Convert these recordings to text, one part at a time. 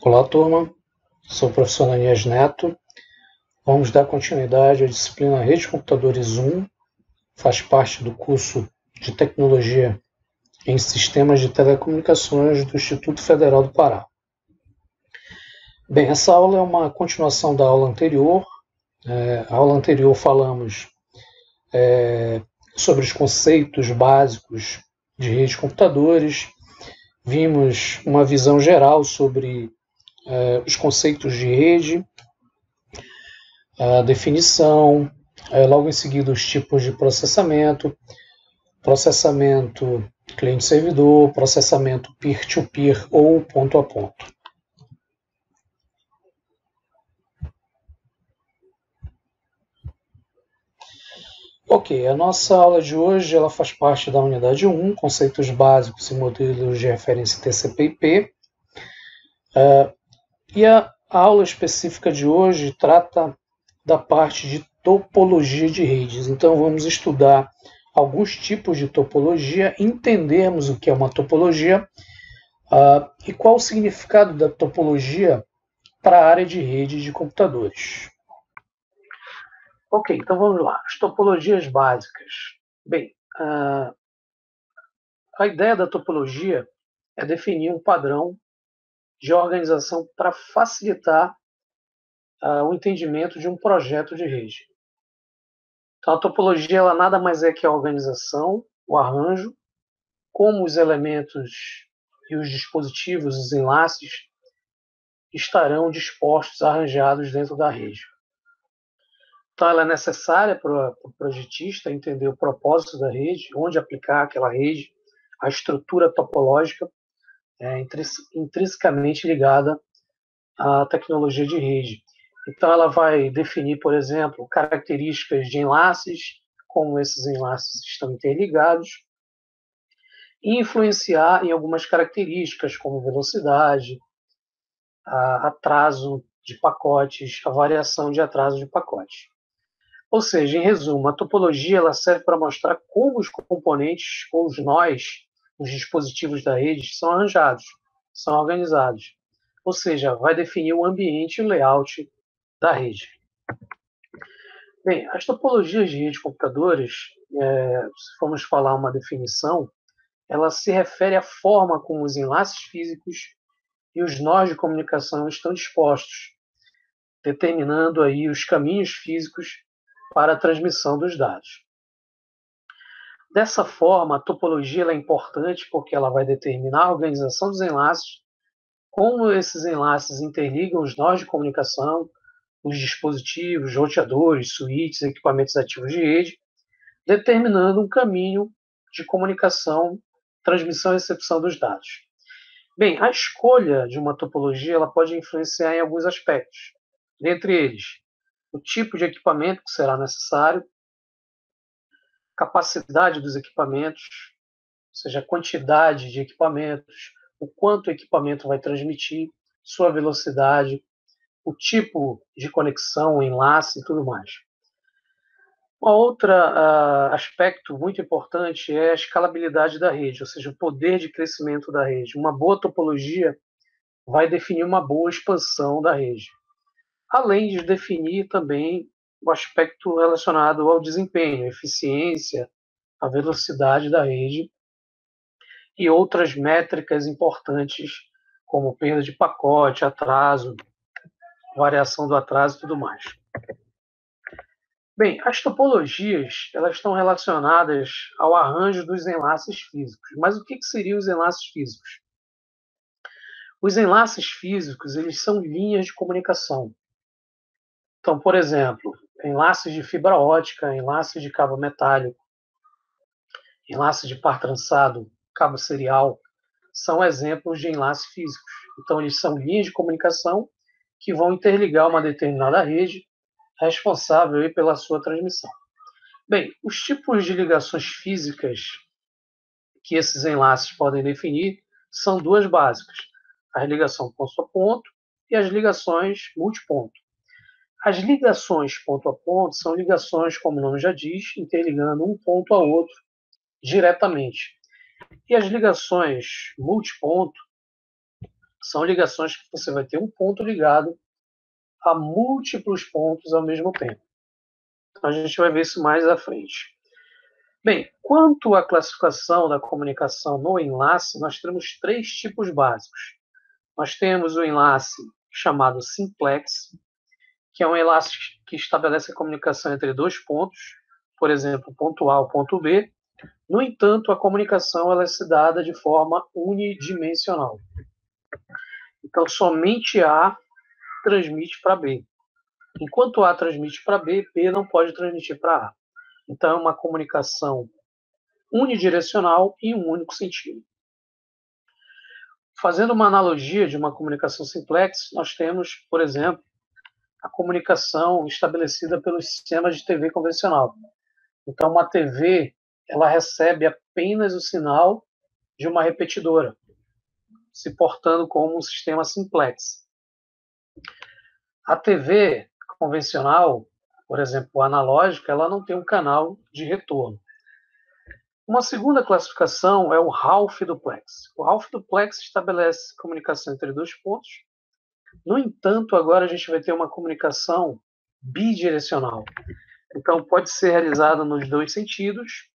Olá, turma. Sou o professor Ananias Neto. Vamos dar continuidade à disciplina Rede de Computadores 1. Faz parte do curso de Tecnologia em Sistemas de Telecomunicações do Instituto Federal do Pará. Bem, essa aula é uma continuação da aula anterior. A aula anterior falamos sobre os conceitos básicos de rede de computadores. Vimos uma visão geral sobre os conceitos de rede, a definição, logo em seguida os tipos de processamento cliente-servidor, processamento peer-to-peer ou ponto a ponto. Ok, a nossa aula de hoje ela faz parte da unidade 1, conceitos básicos e modelos de referência TCP/IP. E a aula específica de hoje trata da parte de topologia de redes. Então vamos estudar alguns tipos de topologia, entendermos o que é uma topologia e qual o significado da topologia para a área de rede de computadores. Ok, então vamos lá. As topologias básicas. Bem, a ideia da topologia é definir um padrão de organização para facilitar o entendimento de um projeto de rede. Então, a topologia ela nada mais é que a organização, o arranjo, como os elementos e os dispositivos, os enlaces, estarão dispostos, arranjados dentro da rede. Então, ela é necessária para o projetista entender o propósito da rede, onde aplicar aquela rede, a estrutura topológica intrinsecamente ligada à tecnologia de rede. Então, ela vai definir, por exemplo, características de enlaces, como esses enlaces estão interligados, e influenciar em algumas características, como velocidade, atraso de pacotes, a variação de atraso de pacotes. Ou seja, em resumo, a topologia ela serve para mostrar como os componentes, ou os nós, os dispositivos da rede, são arranjados, são organizados. Ou seja, vai definir o ambiente e o layout da rede. Bem, as topologias de rede de computadores, se formos falar uma definição, ela se refere à forma como os enlaces físicos e os nós de comunicação estão dispostos, determinando aí os caminhos físicos para a transmissão dos dados. Dessa forma, a topologia é importante porque ela vai determinar a organização dos enlaces, como esses enlaces interligam os nós de comunicação, os dispositivos, roteadores, switches, equipamentos ativos de rede, determinando um caminho de comunicação, transmissão e recepção dos dados. Bem, a escolha de uma topologia ela pode influenciar em alguns aspectos, dentre eles, o tipo de equipamento que será necessário, capacidade dos equipamentos, ou seja, a quantidade de equipamentos, o quanto o equipamento vai transmitir, sua velocidade, o tipo de conexão, o enlace e tudo mais. Um outro aspecto muito importante é a escalabilidade da rede, ou seja, o poder de crescimento da rede. Uma boa topologia vai definir uma boa expansão da rede, além de definir também o aspecto relacionado ao desempenho, a eficiência, a velocidade da rede e outras métricas importantes, como perda de pacote, atraso, variação do atraso e tudo mais. Bem, as topologias elas estão relacionadas ao arranjo dos enlaces físicos. Mas o que seriam os enlaces físicos? Os enlaces físicos eles são linhas de comunicação. Então, por exemplo, enlaces de fibra ótica, enlaces de cabo metálico, enlaces de par trançado, cabo serial, são exemplos de enlaces físicos. Então, eles são linhas de comunicação que vão interligar uma determinada rede responsável pela sua transmissão. Bem, os tipos de ligações físicas que esses enlaces podem definir são duas básicas: a ligação ponto a ponto e as ligações multiponto. As ligações ponto a ponto são ligações, como o nome já diz, interligando um ponto a outro diretamente. E as ligações multiponto São ligações que você vai ter um ponto ligado a múltiplos pontos ao mesmo tempo. Então, a gente vai ver isso mais à frente. Bem, quanto à classificação da comunicação no enlace, nós temos 3 tipos básicos. Nós temos o enlace chamado simplex, que é um enlace que estabelece a comunicação entre 2 pontos, por exemplo, o ponto A e o ponto B. No entanto, a comunicação ela é se dada de forma unidimensional. Então, somente A transmite para B. Enquanto A transmite para B, B não pode transmitir para A. Então, é uma comunicação unidirecional em um único sentido. Fazendo uma analogia de uma comunicação simplex, nós temos, por exemplo, a comunicação estabelecida pelos sistemas de TV convencional. Então, uma TV ela recebe apenas o sinal de uma repetidora, se portando como um sistema simplex. A TV convencional, por exemplo, analógica, ela não tem um canal de retorno. Uma segunda classificação é o Half Duplex. O Half Duplex estabelece comunicação entre 2 pontos. No entanto, agora a gente vai ter uma comunicação bidirecional. Então, pode ser realizada nos 2 sentidos,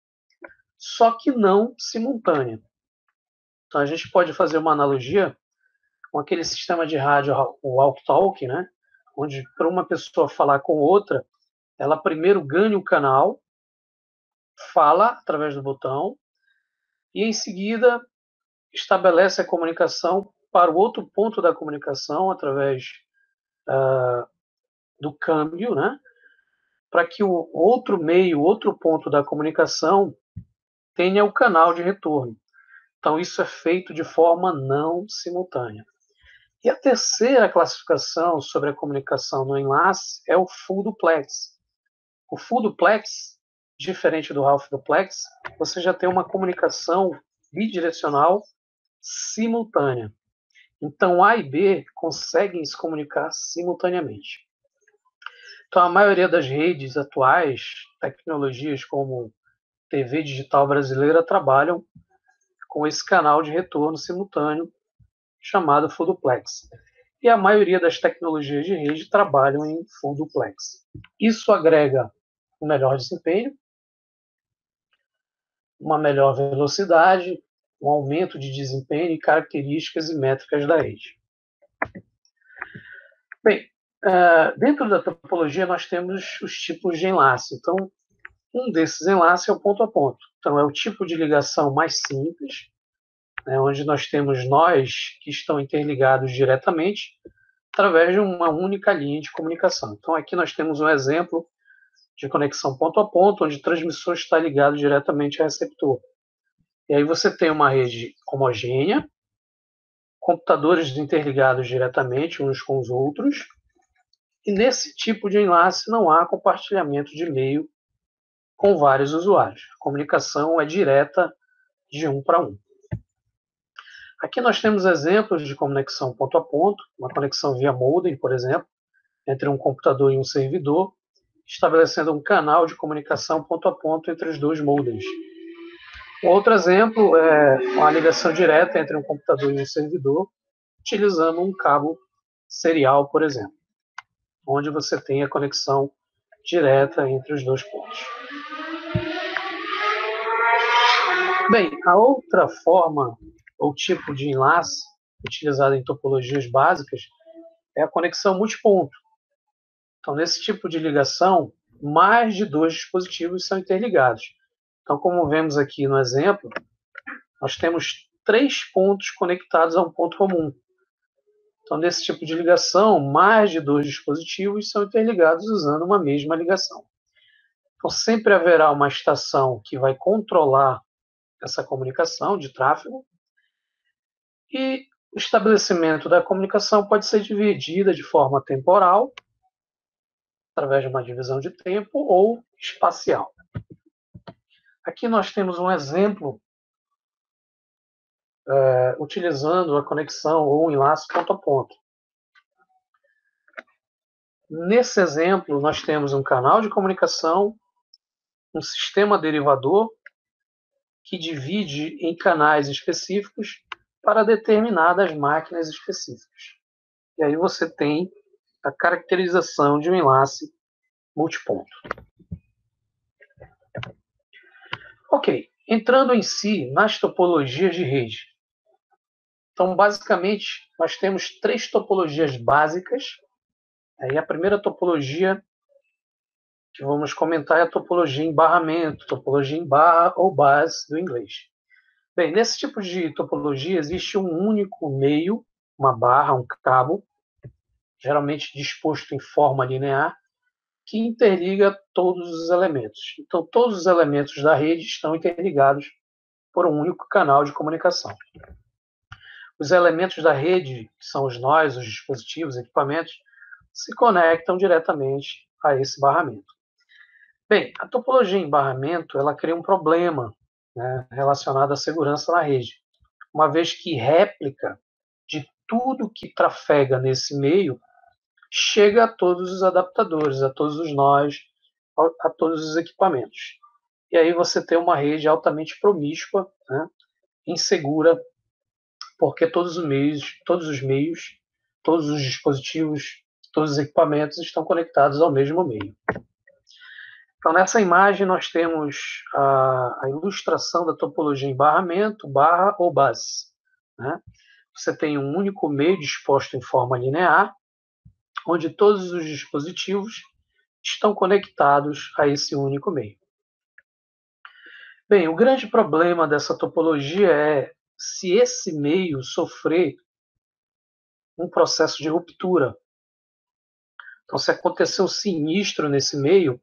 só que não simultânea. Então, a gente pode fazer uma analogia com aquele sistema de rádio, o walk-talk, né? Onde, para uma pessoa falar com outra, ela primeiro ganha o canal, fala através do botão, e em seguida estabelece a comunicação para o outro ponto da comunicação através do câmbio, né? Para que o outro meio, outro ponto da comunicação tenha o canal de retorno. Então, isso é feito de forma não simultânea. E a terceira classificação sobre a comunicação no enlace é o Full Duplex. O Full Duplex, diferente do Half Duplex, você já tem uma comunicação bidirecional simultânea. Então, A e B conseguem se comunicar simultaneamente. Então, a maioria das redes atuais, tecnologias como TV digital brasileira, trabalham com esse canal de retorno simultâneo chamado Full Duplex. E a maioria das tecnologias de rede trabalham em Full Duplex. Isso agrega um melhor desempenho, uma melhor velocidade, um aumento de desempenho e características e métricas da rede. Bem, dentro da topologia nós temos os tipos de enlace. Então, um desses enlaces é o ponto a ponto. Então, é o tipo de ligação mais simples, né, onde nós temos nós que estão interligados diretamente através de uma única linha de comunicação. Então, aqui nós temos um exemplo de conexão ponto a ponto, onde o transmissor está ligado diretamente ao receptor. E aí você tem uma rede homogênea, computadores interligados diretamente uns com os outros, e nesse tipo de enlace não há compartilhamento de e-mail com vários usuários. A comunicação é direta de um para um. Aqui nós temos exemplos de conexão ponto a ponto, uma conexão via modem, por exemplo, entre um computador e um servidor, estabelecendo um canal de comunicação ponto a ponto entre os 2 modems. Um outro exemplo é uma ligação direta entre um computador e um servidor, utilizando um cabo serial, por exemplo, onde você tem a conexão direta entre os 2 pontos. Bem, a outra forma ou tipo de enlace utilizado em topologias básicas é a conexão multiponto. Então, nesse tipo de ligação, mais de 2 dispositivos são interligados. Então, como vemos aqui no exemplo, nós temos 3 pontos conectados a um ponto comum. Então, nesse tipo de ligação, mais de 2 dispositivos são interligados usando uma mesma ligação. Então, sempre haverá uma estação que vai controlar essa comunicação de tráfego e o estabelecimento da comunicação pode ser dividida de forma temporal, através de uma divisão de tempo, ou espacial. Aqui nós temos um exemplo utilizando a conexão ou um enlace ponto a ponto. Nesse exemplo, nós temos um canal de comunicação, um sistema derivador que divide em canais específicos para determinadas máquinas específicas. E aí você tem a caracterização de um enlace multiponto. Ok, entrando em si nas topologias de rede. Então, basicamente, nós temos 3 topologias básicas. Aí a primeira topologia que vamos comentar é a topologia em barramento, topologia em barra ou base do inglês. Bem, nesse tipo de topologia existe um único meio, uma barra, um cabo, geralmente disposto em forma linear, que interliga todos os elementos. Então, todos os elementos da rede estão interligados por um único canal de comunicação. Os elementos da rede, que são os nós, os dispositivos, equipamentos, se conectam diretamente a esse barramento. Bem, a topologia em barramento, ela cria um problema, né, relacionado à segurança na rede, uma vez que réplica de tudo que trafega nesse meio chega a todos os adaptadores, a todos os nós, a todos os equipamentos. E aí você tem uma rede altamente promíscua, né, insegura, porque todos os meios, todos os dispositivos, todos os equipamentos estão conectados ao mesmo meio. Então, nessa imagem, nós temos a ilustração da topologia em barramento, barra ou base. Né? Você tem um único meio disposto em forma linear, onde todos os dispositivos estão conectados a esse único meio. Bem, o grande problema dessa topologia é se esse meio sofrer um processo de ruptura. Então, se acontecer um sinistro nesse meio,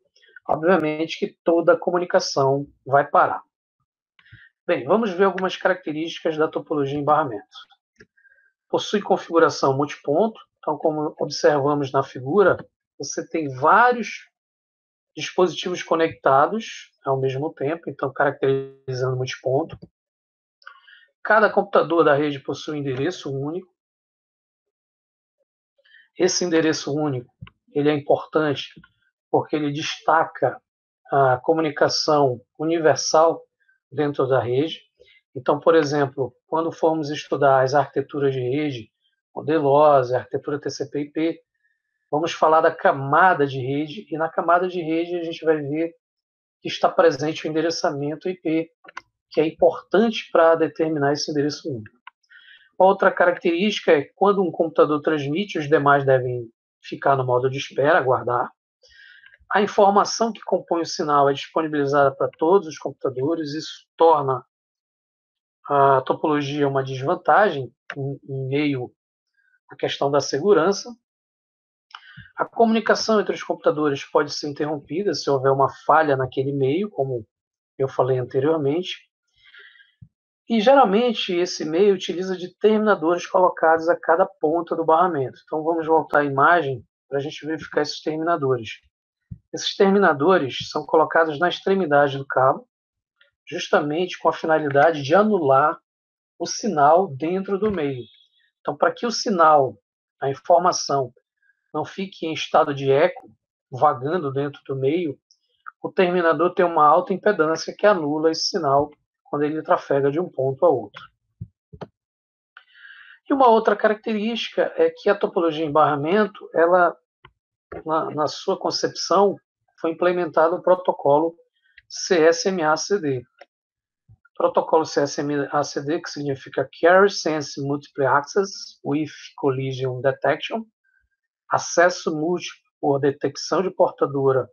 obviamente que toda a comunicação vai parar. Bem, vamos ver algumas características da topologia em barramento. Possui configuração multiponto, então, como observamos na figura, você tem vários dispositivos conectados ao mesmo tempo, então caracterizando multiponto. Cada computador da rede possui um endereço único. Esse endereço único ele é importante porque ele destaca a comunicação universal dentro da rede. Então, por exemplo, quando formos estudar as arquiteturas de rede, o DLoS, a arquitetura TCP/IP, vamos falar da camada de rede, e na camada de rede a gente vai ver que está presente o endereçamento IP, que é importante para determinar esse endereço único. Outra característica é que quando um computador transmite, os demais devem ficar no modo de espera, aguardar. A informação que compõe o sinal é disponibilizada para todos os computadores, isso torna a topologia uma desvantagem em meio à questão da segurança. A comunicação entre os computadores pode ser interrompida se houver uma falha naquele meio, como eu falei anteriormente. E geralmente esse meio utiliza de terminadores colocados a cada ponta do barramento. Então vamos voltar à imagem para a gente verificar esses terminadores. Esses terminadores são colocados na extremidade do cabo, justamente com a finalidade de anular o sinal dentro do meio. Então, para que o sinal, a informação, não fique em estado de eco, vagando dentro do meio, o terminador tem uma alta impedância que anula esse sinal quando ele trafega de um ponto a outro. E uma outra característica é que a topologia em barramento, ela, na sua concepção, foi implementado o protocolo CSMA-CD. Protocolo CSMA-CD, que significa Carrier Sense Multiple Access with Collision Detection, acesso múltiplo por detecção de portadora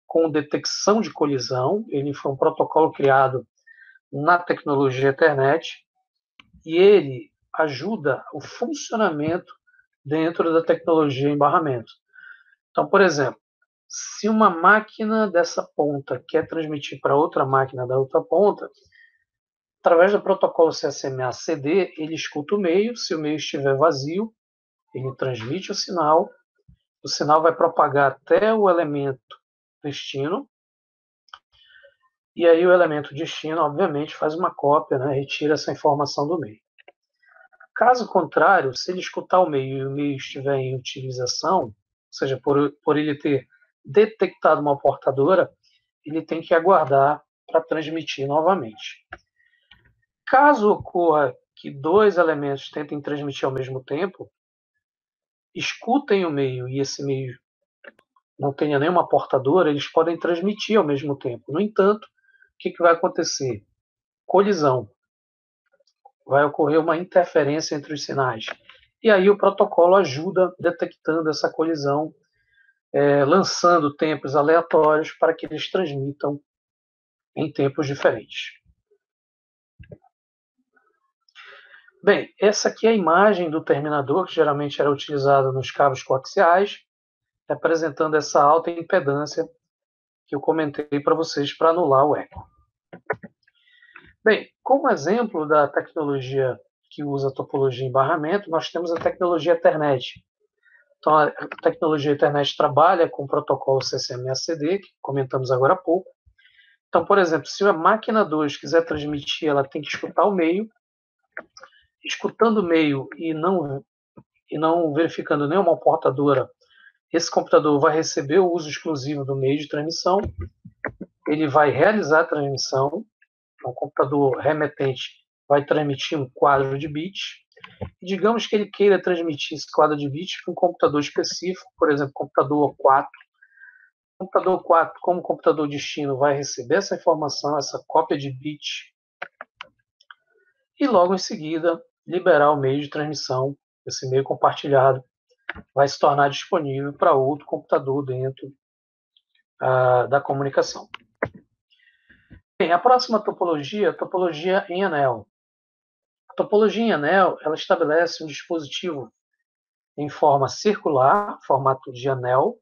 com detecção de colisão. Ele foi um protocolo criado na tecnologia Ethernet e ele ajuda o funcionamento dentro da tecnologia em barramento. Então, por exemplo, se uma máquina dessa ponta quer transmitir para outra máquina da outra ponta, através do protocolo CSMA-CD, ele escuta o meio, se o meio estiver vazio, ele transmite o sinal vai propagar até o elemento destino, e aí o elemento destino, obviamente, faz uma cópia, né, retira essa informação do meio. Caso contrário, se ele escutar o meio e o meio estiver em utilização, ou seja, por ele ter detectado uma portadora, ele tem que aguardar para transmitir novamente. Caso ocorra que dois elementos tentem transmitir ao mesmo tempo, escutem o meio e esse meio não tenha nenhuma portadora, eles podem transmitir ao mesmo tempo. No entanto, o que vai acontecer? Colisão. Vai ocorrer uma interferência entre os sinais. E aí o protocolo ajuda detectando essa colisão, lançando tempos aleatórios para que eles transmitam em tempos diferentes. Bem, essa aqui é a imagem do terminador, que geralmente era utilizado nos cabos coaxiais, representando essa alta impedância que eu comentei para vocês para anular o eco. Bem, como exemplo da tecnologia que usa topologia em barramento, nós temos a tecnologia Ethernet. Então, a tecnologia Ethernet trabalha com o protocolo CCMA-CD, que comentamos agora há pouco. Então, por exemplo, se a máquina 2 quiser transmitir, ela tem que escutar o meio. Escutando o meio e não verificando nenhuma portadora, esse computador vai receber o uso exclusivo do meio de transmissão, ele vai realizar a transmissão, o computador remetente vai transmitir um quadro de bits, e digamos que ele queira transmitir esse quadro de bits para um computador específico, por exemplo, computador 4. O computador 4, como computador destino, vai receber essa informação, essa cópia de bits, e logo em seguida liberar o meio de transmissão, esse meio compartilhado, vai se tornar disponível para outro computador dentro da comunicação. Bem, a próxima topologia é a topologia em anel. A topologia em anel, ela estabelece um dispositivo em forma circular, formato de anel,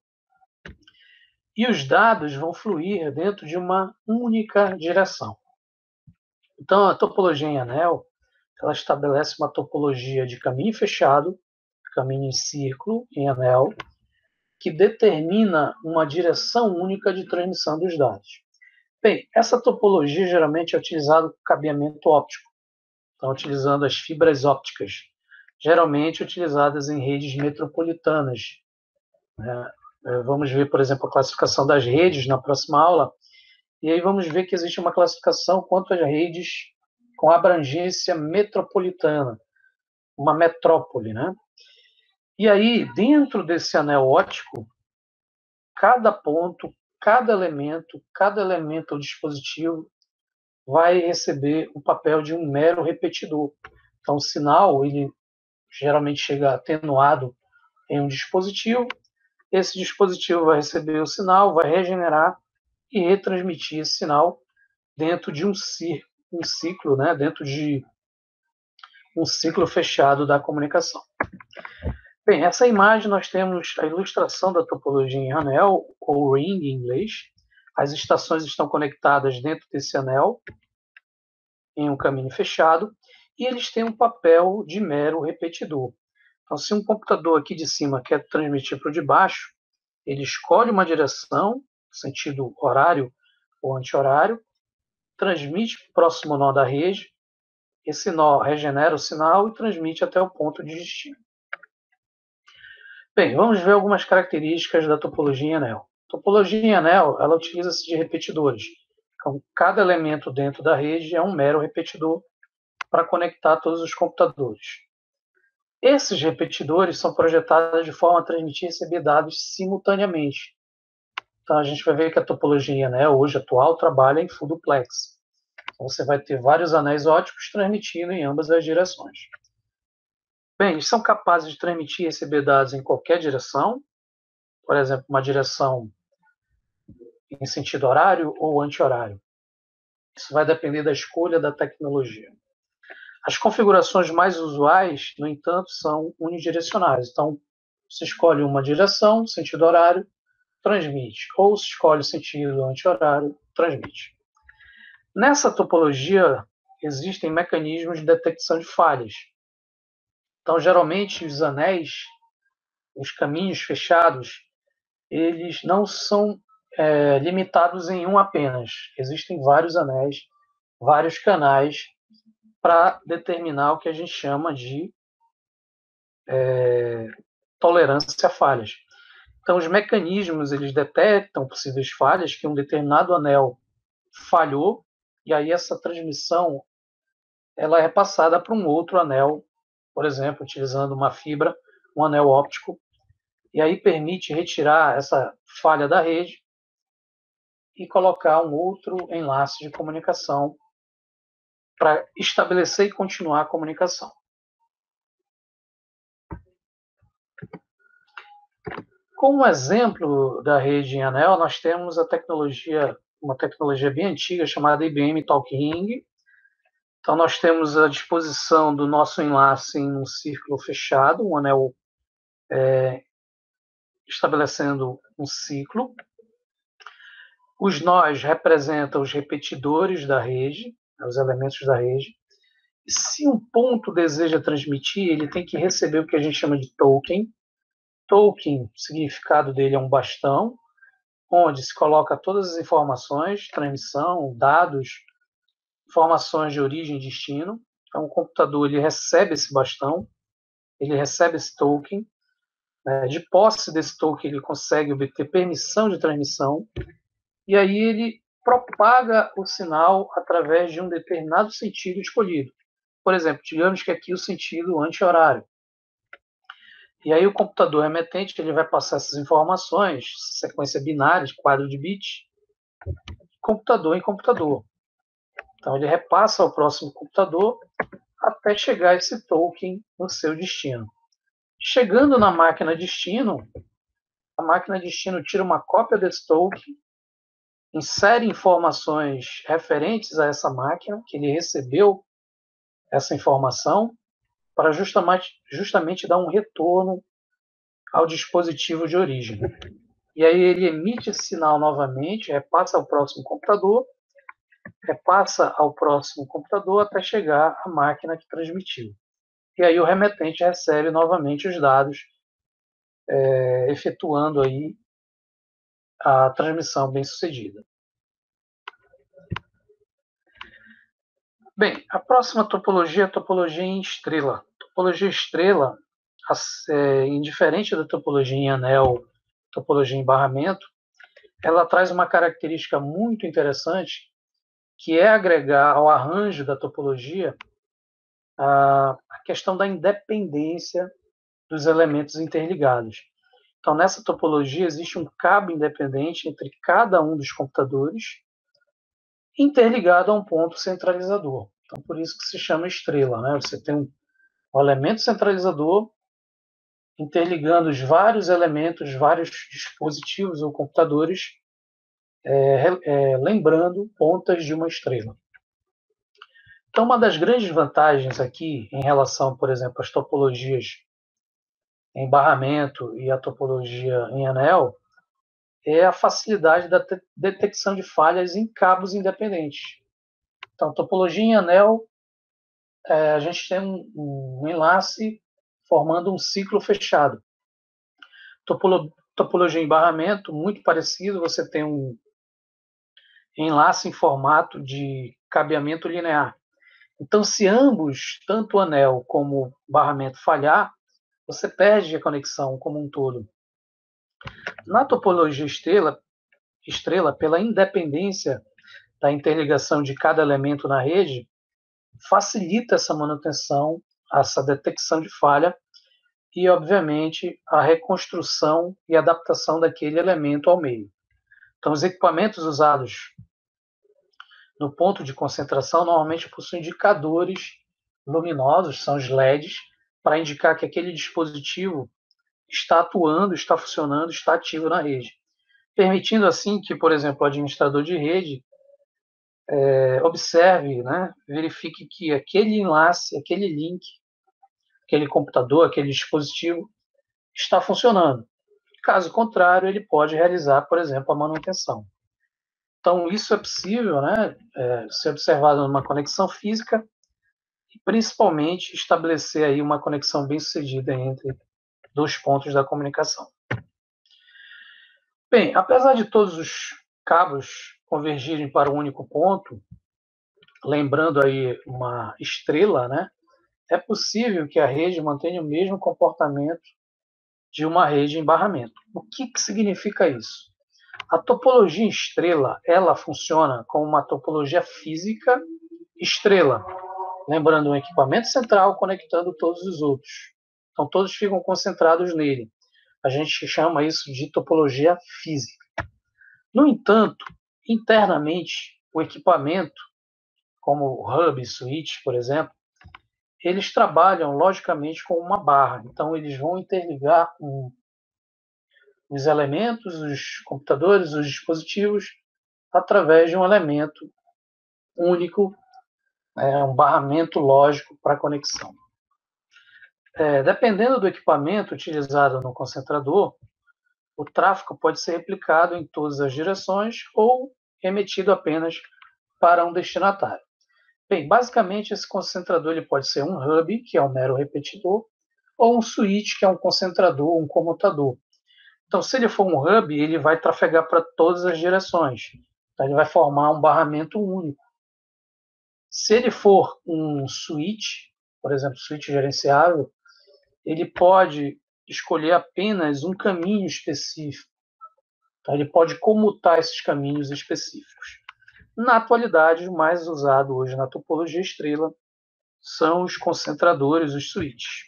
e os dados vão fluir dentro de uma única direção. Então, a topologia em anel, ela estabelece uma topologia de caminho fechado, caminho em círculo, em anel, que determina uma direção única de transmissão dos dados. Bem, essa topologia geralmente é utilizada com cabeamento óptico, então utilizando as fibras ópticas, geralmente utilizadas em redes metropolitanas. Vamos ver, por exemplo, a classificação das redes na próxima aula, e aí vamos ver que existe uma classificação quanto às redes com abrangência metropolitana, uma metrópole, né? E aí, dentro desse anel óptico, cada ponto, cada elemento do dispositivo vai receber o papel de um mero repetidor. Então, o sinal, ele geralmente chega atenuado em um dispositivo, esse dispositivo vai receber o sinal, vai regenerar e retransmitir esse sinal dentro de um ciclo, né? Dentro de um ciclo fechado da comunicação. Bem, essa imagem nós temos a ilustração da topologia em anel, ou ring em inglês. As estações estão conectadas dentro desse anel, em um caminho fechado, e eles têm um papel de mero repetidor. Então, se um computador aqui de cima quer transmitir para o de baixo, ele escolhe uma direção, sentido horário ou anti-horário, transmite para o próximo nó da rede, esse nó regenera o sinal e transmite até o ponto de destino. Bem, vamos ver algumas características da topologia em anel. A topologia em anel, ela utiliza-se de repetidores. Então, cada elemento dentro da rede é um mero repetidor para conectar todos os computadores. Esses repetidores são projetados de forma a transmitir e receber dados simultaneamente. Então, a gente vai ver que a topologia em anel, hoje atual, trabalha em full duplex. Então, você vai ter vários anéis ópticos transmitindo em ambas as direções. Bem, eles são capazes de transmitir e receber dados em qualquer direção, por exemplo, uma direção em sentido horário ou anti-horário. Isso vai depender da escolha da tecnologia. As configurações mais usuais, no entanto, são unidirecionais. Então, você escolhe uma direção, sentido horário, transmite. Ou se escolhe sentido anti-horário, transmite. Nessa topologia, existem mecanismos de detecção de falhas. Então, geralmente, os anéis, os caminhos fechados, eles não são limitados em um apenas. Existem vários anéis, vários canais para determinar o que a gente chama de tolerância a falhas. Então, os mecanismos eles detectam possíveis falhas que um determinado anel falhou, e aí essa transmissão ela é passada para um outro anel, por exemplo, utilizando uma fibra, um anel óptico, e aí permite retirar essa falha da rede e colocar um outro enlace de comunicação para estabelecer e continuar a comunicação. Como exemplo da rede em anel, nós temos uma tecnologia bem antiga chamada IBM Talking. Então, nós temos a disposição do nosso enlace em um círculo fechado, um anel estabelecendo um ciclo. Os nós representam os repetidores da rede, os elementos da rede. E se um ponto deseja transmitir, ele tem que receber o que a gente chama de token. Token, o significado dele é um bastão, onde se coloca todas as informações, transmissão, dados, informações de origem e destino. Então, o computador ele recebe esse bastão, ele recebe esse token. De posse desse token, ele consegue obter permissão de transmissão, e aí ele propaga o sinal através de um determinado sentido escolhido. Por exemplo, digamos que aqui o sentido anti-horário. E aí o computador emetente ele vai passar essas informações, sequência binária, quadro de bits, computador em computador. Então ele repassa ao próximo computador até chegar esse token no seu destino. Chegando na máquina destino, a máquina destino tira uma cópia desse token, insere informações referentes a essa máquina, que ele recebeu essa informação, para justamente dar um retorno ao dispositivo de origem. E aí ele emite esse sinal novamente, repassa ao próximo computador, repassa ao próximo computador até chegar à máquina que transmitiu. E aí o remetente recebe novamente os dados, efetuando aí a transmissão bem-sucedida. Bem, a próxima topologia é a topologia em estrela. A topologia estrela, indiferente da topologia em anel, topologia em barramento, ela traz uma característica muito interessante, que é agregar ao arranjo da topologia a questão da independência dos elementos interligados. Então, nessa topologia, existe um cabo independente entre cada um dos computadores, interligado a um ponto centralizador. Então, por isso que se chama estrela, né? Você tem um elemento centralizador interligando os vários elementos, vários dispositivos ou computadores, lembrando pontas de uma estrela. Então, uma das grandes vantagens aqui, em relação, por exemplo, às topologias em barramento e a topologia em anel, é a facilidade da detecção de falhas em cabos independentes. Então, topologia em anel, a gente tem um enlace formando um ciclo fechado. Topologia em barramento, muito parecido, você tem um enlace em formato de cabeamento linear. Então, se ambos, tanto o anel como o barramento, falhar, você perde a conexão como um todo. Na topologia estrela, pela independência da interligação de cada elemento na rede, facilita essa manutenção, essa detecção de falha e, obviamente, a reconstrução e adaptação daquele elemento ao meio. Então, os equipamentos usados no ponto de concentração normalmente possuem indicadores luminosos, são os LEDs, para indicar que aquele dispositivo está atuando, está funcionando, está ativo na rede. Permitindo assim que, por exemplo, o administrador de rede observe, verifique que aquele enlace, aquele link, aquele computador, aquele dispositivo está funcionando. Caso contrário, ele pode realizar, por exemplo, a manutenção. Então, isso é possível ser observado numa conexão física e, principalmente, estabelecer aí uma conexão bem-sucedida entre dois pontos da comunicação. Bem, apesar de todos os cabos convergirem para um único ponto, lembrando aí uma estrela, é possível que a rede mantenha o mesmo comportamento de uma rede em barramento. O que significa isso? A topologia estrela, ela funciona como uma topologia física estrela. Lembrando, um equipamento central conectando todos os outros. Então, todos ficam concentrados nele. A gente chama isso de topologia física. No entanto, internamente, o equipamento, como o hub e switch, por exemplo, eles trabalham logicamente com uma barra. Então, eles vão interligar os elementos, os computadores, os dispositivos, através de um elemento único, um barramento lógico para conexão. Dependendo do equipamento utilizado no concentrador, o tráfego pode ser replicado em todas as direções ou remetido apenas para um destinatário. Bem, basicamente esse concentrador ele pode ser um hub, que é um mero repetidor, ou um switch, que é um concentrador, um comutador. Então, se ele for um hub, ele vai trafegar para todas as direções. Então, ele vai formar um barramento único. Se ele for um switch, por exemplo, switch gerenciável, ele pode escolher apenas um caminho específico. Então, ele pode comutar esses caminhos específicos. Na atualidade, o mais usado hoje na topologia estrela são os concentradores, os switches.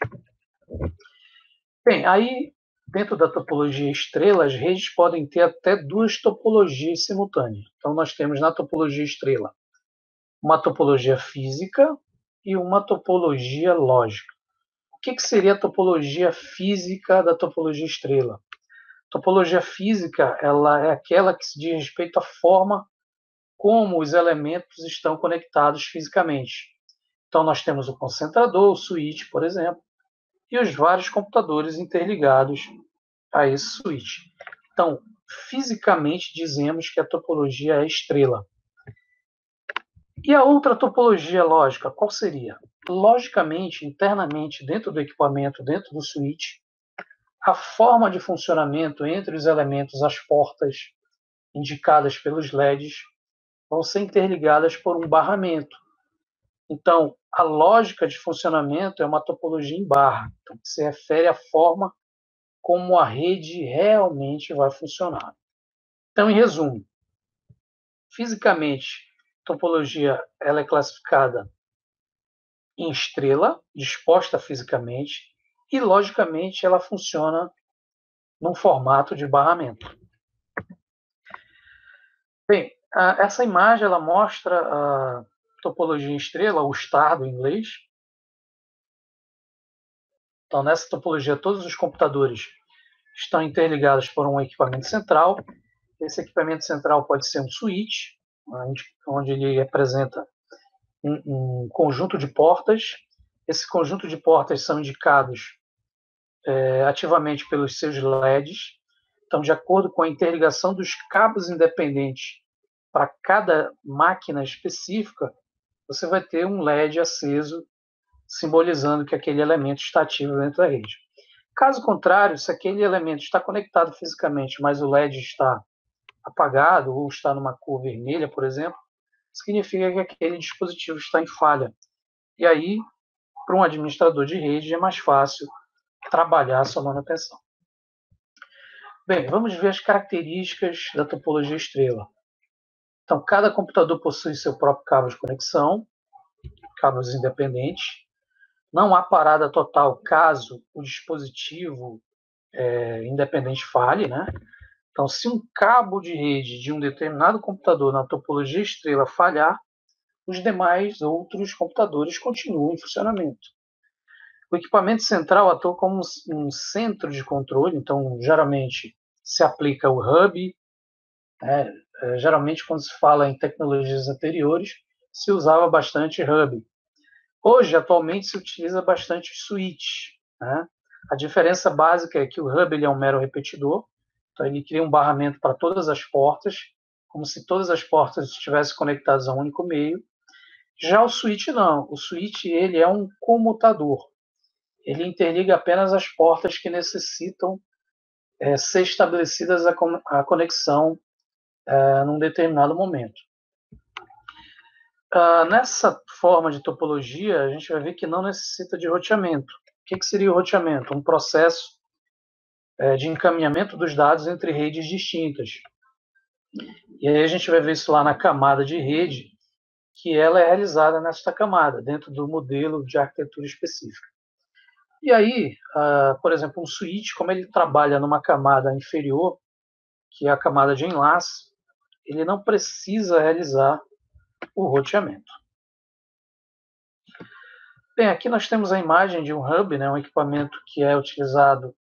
Bem, aí, dentro da topologia estrela, as redes podem ter até duas topologias simultâneas. Então, nós temos na topologia estrela uma topologia física e uma topologia lógica. O que seria a topologia física da topologia estrela? Topologia física, ela é aquela que se diz respeito à forma como os elementos estão conectados fisicamente. Então, nós temos o concentrador, o switch, por exemplo, e os vários computadores interligados a esse switch. Então, fisicamente, dizemos que a topologia é estrela. E a outra topologia lógica, qual seria? Logicamente, internamente, dentro do equipamento, dentro do switch, a forma de funcionamento entre os elementos, as portas indicadas pelos LEDs, vão ser interligadas por um barramento. Então, a lógica de funcionamento é uma topologia em barra, então, que se refere à forma como a rede realmente vai funcionar. Então, em resumo, fisicamente, a topologia ela é classificada em estrela, disposta fisicamente, e logicamente ela funciona num formato de barramento. Bem, essa imagem ela mostra a topologia em estrela, o star do inglês. Então, nessa topologia, todos os computadores estão interligados por um equipamento central. Esse equipamento central pode ser um switch, onde ele representa um conjunto de portas. Esse conjunto de portas são indicados ativamente pelos seus LEDs. Então, de acordo com a interligação dos cabos independentes para cada máquina específica, você vai ter um LED aceso, simbolizando que aquele elemento está ativo dentro da rede. Caso contrário, se aquele elemento está conectado fisicamente, mas o LED está apagado ou está numa cor vermelha, por exemplo, significa que aquele dispositivo está em falha. E aí, para um administrador de rede, é mais fácil trabalhar a sua manutenção. Bem, vamos ver as características da topologia estrela. Então, cada computador possui seu próprio cabo de conexão, cabos independentes. Não há parada total caso o dispositivo independente falhe, né? Então, se um cabo de rede de um determinado computador na topologia estrela falhar, os demais outros computadores continuam em funcionamento. O equipamento central atua como um centro de controle, então, geralmente, se aplica o hub. Geralmente, quando se fala em tecnologias anteriores, se usava bastante hub. Hoje, atualmente, se utiliza bastante switch. Né? A diferença básica é que o hub ele é um mero repetidor, então ele cria um barramento para todas as portas, como se todas as portas estivessem conectadas a um único meio. Já o switch não. O switch ele é um comutador. Ele interliga apenas as portas que necessitam ser estabelecidas a conexão num determinado momento. Nessa forma de topologia, a gente vai ver que não necessita de roteamento. O que seria o roteamento? Um processo de encaminhamento dos dados entre redes distintas. E aí a gente vai ver isso lá na camada de rede, que ela é realizada nesta camada, dentro do modelo de arquitetura específica. E aí, por exemplo, um switch, como ele trabalha numa camada inferior, que é a camada de enlace, ele não precisa realizar o roteamento. Bem, aqui nós temos a imagem de um hub, né, um equipamento que era utilizado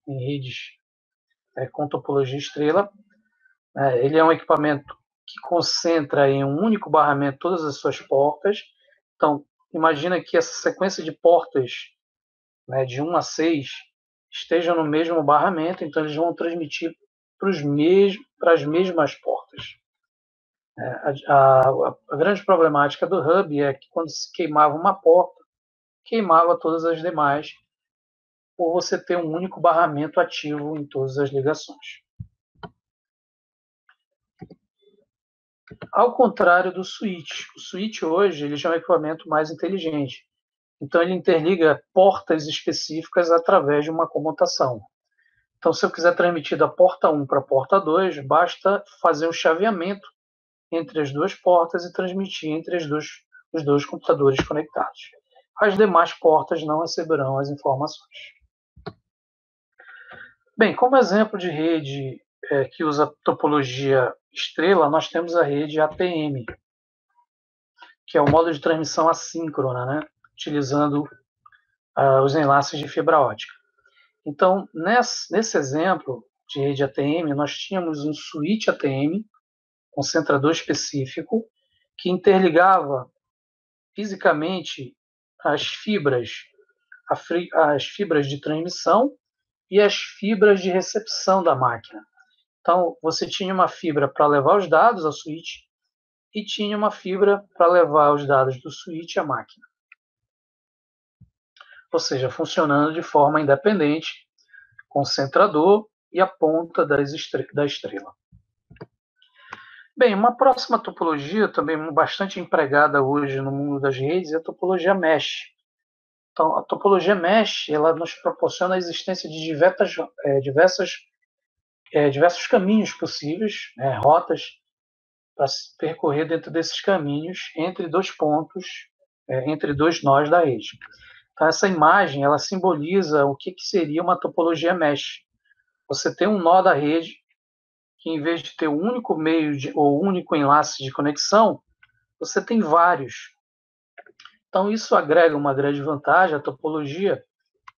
em redes com topologia estrela. Ele é um equipamento que concentra em um único barramento todas as suas portas. Então, imagina que essa sequência de portas, né, de 1 a 6 estejam no mesmo barramento, então eles vão transmitir para as mesmas portas. A grande problemática do hub é que quando se queimava uma porta, queimava todas as demais, por você ter um único barramento ativo em todas as ligações. Ao contrário do switch, o switch hoje ele já é um equipamento mais inteligente. Então ele interliga portas específicas através de uma comutação. Então, se eu quiser transmitir da porta 1 para a porta 2, basta fazer um chaveamento entre as duas portas e transmitir entre os dois computadores conectados. As demais portas não receberão as informações. Bem, como exemplo de rede que usa topologia estrela, nós temos a rede ATM, que é o modo de transmissão assíncrona, né? Utilizando os enlaces de fibra ótica. Então, nesse exemplo de rede ATM, nós tínhamos um switch ATM, concentrador específico, que interligava fisicamente as fibras de transmissão e as fibras de recepção da máquina. Então, você tinha uma fibra para levar os dados ao switch e tinha uma fibra para levar os dados do switch à máquina. Ou seja, funcionando de forma independente, concentrador e a ponta da estrela. Bem, uma próxima topologia, também bastante empregada hoje no mundo das redes, é a topologia mesh. Então, a topologia mesh ela nos proporciona a existência de diversos caminhos possíveis, rotas, para se percorrer dentro desses caminhos entre dois pontos, entre dois nós da rede. Então, essa imagem ela simboliza o que seria uma topologia mesh. Você tem um nó da rede que, em vez de ter um único ou único enlace de conexão, você tem vários. Então, isso agrega uma grande vantagem à topologia,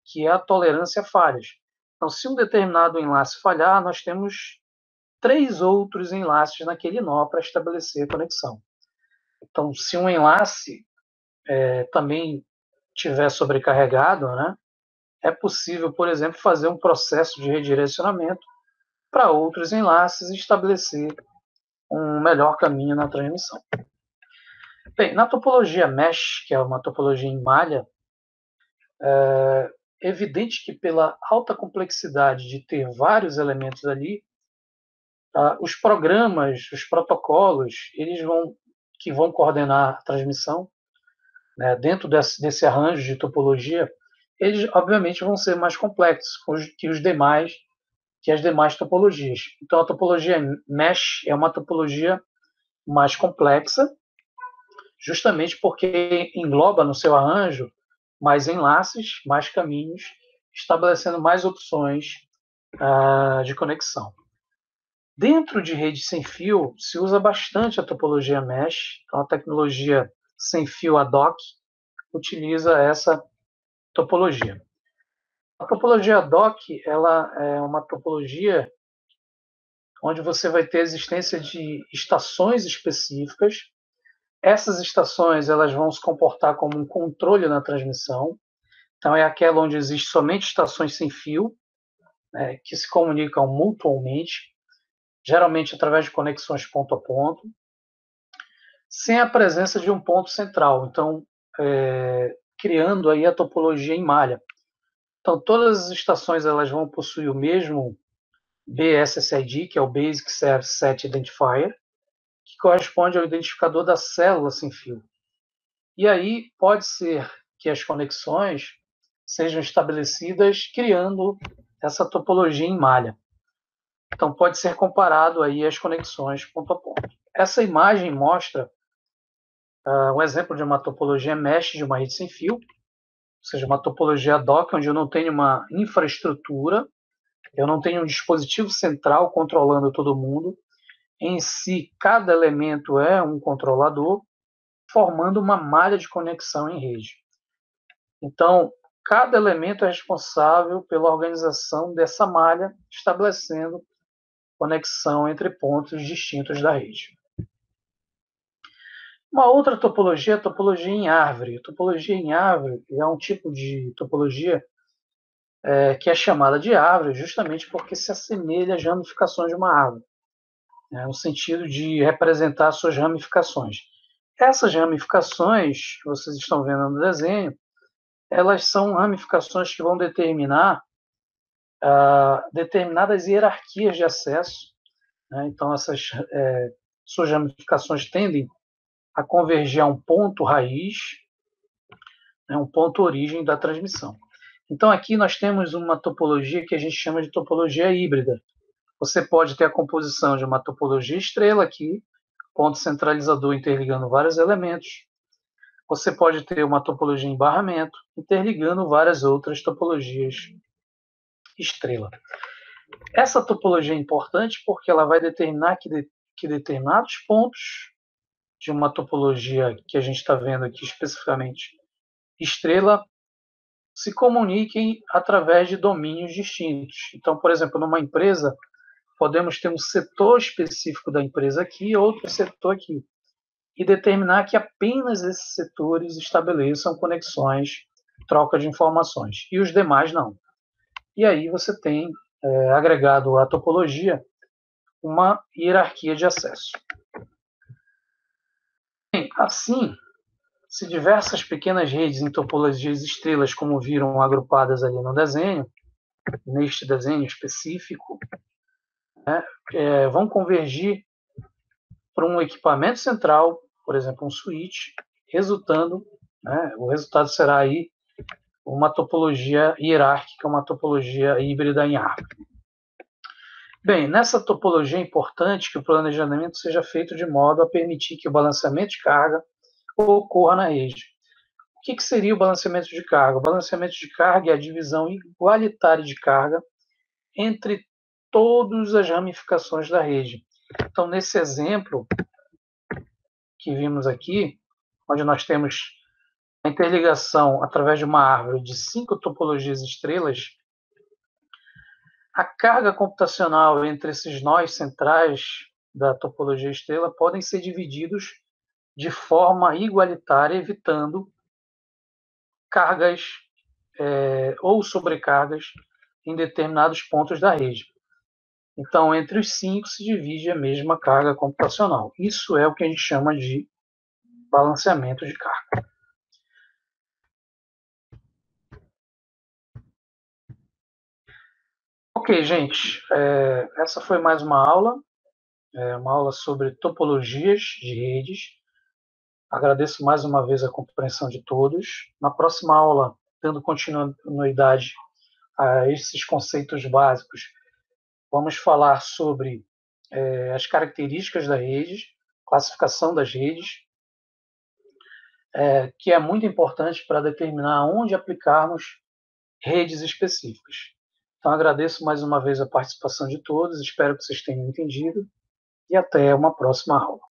que é a tolerância a falhas. Então, se um determinado enlace falhar, nós temos 3 outros enlaces naquele nó para estabelecer a conexão. Então, se um enlace também estiver sobrecarregado, né, é possível, por exemplo, fazer um processo de redirecionamento para outros enlaces e estabelecer um melhor caminho na transmissão. Bem, na topologia mesh, que é uma topologia em malha, é evidente que pela alta complexidade de ter vários elementos ali, os programas, os protocolos, que vão coordenar a transmissão, né, dentro desse arranjo de topologia, eles obviamente vão ser mais complexos que as demais topologias. Então a topologia mesh é uma topologia mais complexa, justamente porque engloba no seu arranjo mais enlaces, mais caminhos, estabelecendo mais opções de conexão. Dentro de rede sem fio, se usa bastante a topologia mesh, então a tecnologia sem fio ad hoc utiliza essa topologia. A topologia ad hoc ela é uma topologia onde você vai ter a existência de estações específicas. Essas estações elas vão se comportar como um controle na transmissão. Então é aquela onde existe somente estações sem fio, que se comunicam mutualmente, geralmente através de conexões ponto a ponto, sem a presença de um ponto central. Então, criando aí a topologia em malha. Então, todas as estações elas vão possuir o mesmo BSSID, que é o Basic Set Identifier, que corresponde ao identificador da célula sem fio. E aí pode ser que as conexões sejam estabelecidas criando essa topologia em malha. Então pode ser comparado aí às conexões ponto a ponto. Essa imagem mostra Um exemplo de uma topologia mesh de uma rede sem fio, ou seja, uma topologia ad hoc, onde eu não tenho uma infraestrutura, eu não tenho um dispositivo central controlando todo mundo. Em si, cada elemento é um controlador, formando uma malha de conexão em rede. Então, cada elemento é responsável pela organização dessa malha, estabelecendo conexão entre pontos distintos da rede. Uma outra topologia é a topologia em árvore. A topologia em árvore é um tipo de topologia que é chamada de árvore justamente porque se assemelha às ramificações de uma árvore, no sentido de representar suas ramificações. Essas ramificações, que vocês estão vendo no desenho, elas são ramificações que vão determinar determinadas hierarquias de acesso. Então, essas suas ramificações tendem a convergir a um ponto raiz, um ponto origem da transmissão. Então, aqui nós temos uma topologia que a gente chama de topologia híbrida. Você pode ter a composição de uma topologia estrela aqui, ponto centralizador interligando vários elementos. Você pode ter uma topologia em barramento, interligando várias outras topologias estrela. Essa topologia é importante porque ela vai determinar que determinados pontos de uma topologia que a gente está vendo aqui especificamente estrela se comuniquem através de domínios distintos. Então, por exemplo, numa empresa, podemos ter um setor específico da empresa aqui e outro setor aqui, e determinar que apenas esses setores estabeleçam conexões, troca de informações, e os demais não. E aí você tem agregado à topologia uma hierarquia de acesso. Bem, assim, se diversas pequenas redes em topologias estrelas, como viram agrupadas ali no desenho, neste desenho específico, vão convergir para um equipamento central, por exemplo, um switch, resultando, o resultado será aí uma topologia hierárquica, uma topologia híbrida em árvore. Bem, nessa topologia é importante que o planejamento seja feito de modo a permitir que o balanceamento de carga ocorra na rede. O que seria o balanceamento de carga? O balanceamento de carga é a divisão igualitária de carga entre todas as ramificações da rede. Então, nesse exemplo que vimos aqui, onde nós temos a interligação através de uma árvore de 5 topologias estrelas, a carga computacional entre esses nós centrais da topologia estrela podem ser divididos de forma igualitária, evitando cargas ou sobrecargas em determinados pontos da rede. Então, entre os 5 se divide a mesma carga computacional. Isso é o que a gente chama de balanceamento de carga. Ok, gente, essa foi mais uma aula sobre topologias de redes. Agradeço mais uma vez a compreensão de todos. Na próxima aula, dando continuidade a esses conceitos básicos, vamos falar sobre as características das redes, classificação das redes, que é muito importante para determinar onde aplicarmos redes específicas. Então, agradeço mais uma vez a participação de todos, espero que vocês tenham entendido e até uma próxima aula.